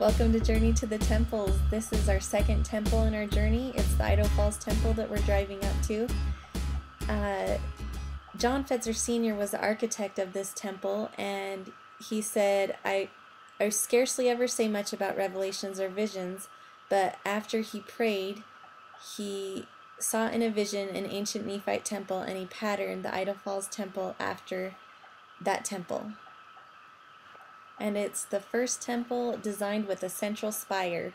Welcome to Journey to the Temples. This is our second temple in our journey. It's the Idaho Falls temple that we're driving up to. John Fetzer Sr. was the architect of this temple, and he said, I scarcely ever say much about revelations or visions, but after he prayed, he saw in a vision an ancient Nephite temple, and he patterned the Idaho Falls temple after that temple. And it's the first temple designed with a central spire.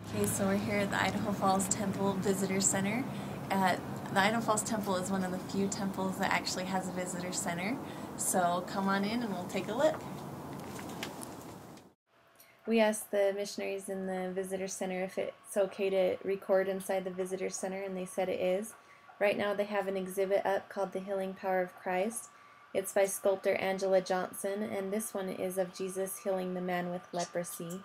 Okay, so we're here at the Idaho Falls Temple Visitor Center. The Idaho Falls Temple is one of the few temples that actually has a visitor center. So come on in and we'll take a look. We asked the missionaries in the visitor center if it's okay to record inside the visitor center, and they said it is. Right now they have an exhibit up called The Healing Power of Christ. It's by sculptor Angela Johnson, and this one is of Jesus healing the man with leprosy.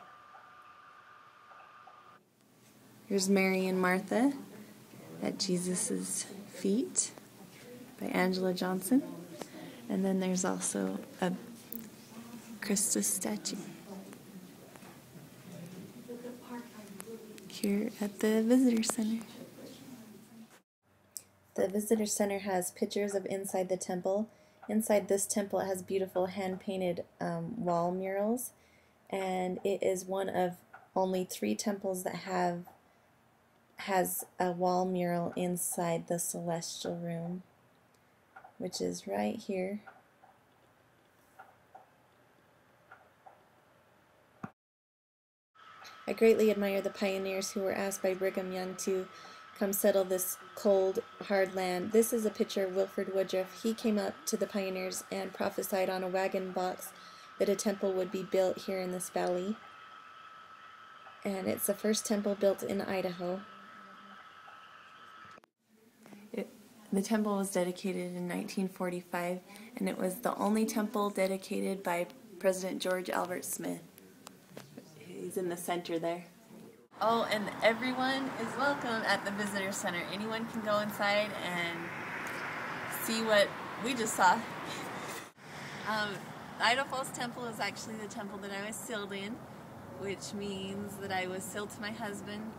Here's Mary and Martha at Jesus' feet by Angela Johnson. And then there's also a Christus statue here at the visitor center. The visitor center has pictures of inside the temple. Inside this temple, it has beautiful hand-painted wall murals, and it is one of only 3 temples that has a wall mural inside the celestial room, which is right here. I greatly admire the pioneers who were asked by Brigham Young to come settle this cold, hard land. This is a picture of Wilford Woodruff. He came up to the pioneers and prophesied on a wagon box that a temple would be built here in this valley. And it's the first temple built in Idaho. The temple was dedicated in 1945, and it was the only temple dedicated by President George Albert Smith. He's in the center there. Oh, and everyone is welcome at the visitor center. Anyone can go inside and see what we just saw. The Idaho Falls Temple is actually the temple that I was sealed in, which means that I was sealed to my husband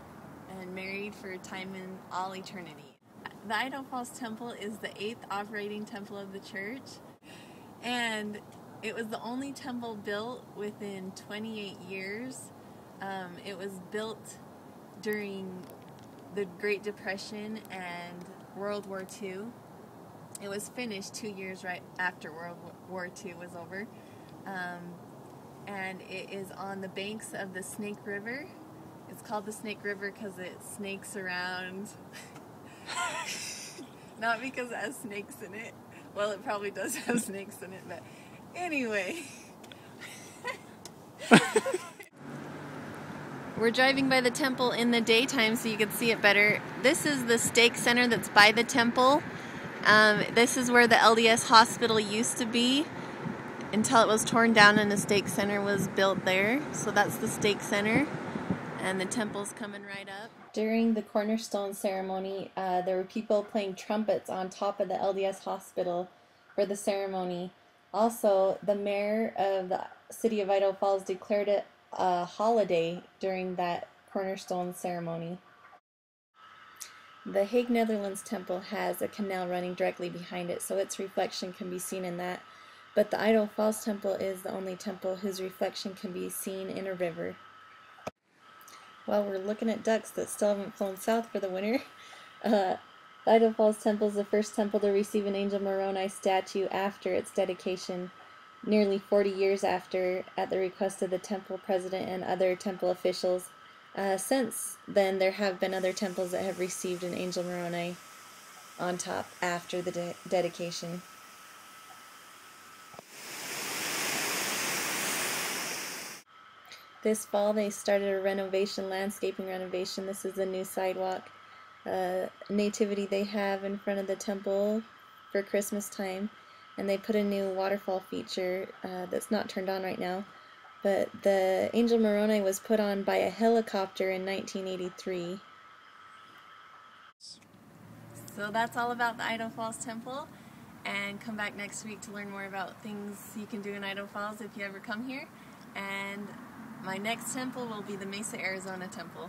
and married for a time in all eternity. The Idaho Falls Temple is the 8th operating temple of the church, and it was the only temple built within 28 years. It was built during the Great Depression and World War II. It was finished 2 years right after World War II was over. And it is on the banks of the Snake River. It's called the Snake River because it snakes around. Not because it has snakes in it. Well, it probably does have snakes in it, but anyway. We're driving by the temple in the daytime so you can see it better. This is the stake center that's by the temple. This is where the LDS hospital used to be until it was torn down and the stake center was built there. So that's the stake center, and the temple's coming right up. During the cornerstone ceremony, there were people playing trumpets on top of the LDS hospital for the ceremony. Also, the mayor of the city of Idaho Falls declared it a holiday during that cornerstone ceremony. The Hague, Netherlands temple has a canal running directly behind it, so its reflection can be seen in that. But the Idaho Falls temple is the only temple whose reflection can be seen in a river. Well, we're looking at ducks that still haven't flown south for the winter. The Idaho Falls temple is the first temple to receive an Angel Moroni statue after its dedication, nearly 40 years after, at the request of the temple president and other temple officials. Since then, there have been other temples that have received an Angel Moroni on top after the dedication. This fall, they started a landscaping renovation. This is the new sidewalk nativity they have in front of the temple for Christmas time. And they put a new waterfall feature that's not turned on right now. But the Angel Moroni was put on by a helicopter in 1983. So that's all about the Idaho Falls Temple. And come back next week to learn more about things you can do in Idaho Falls if you ever come here. And my next temple will be the Mesa, Arizona temple.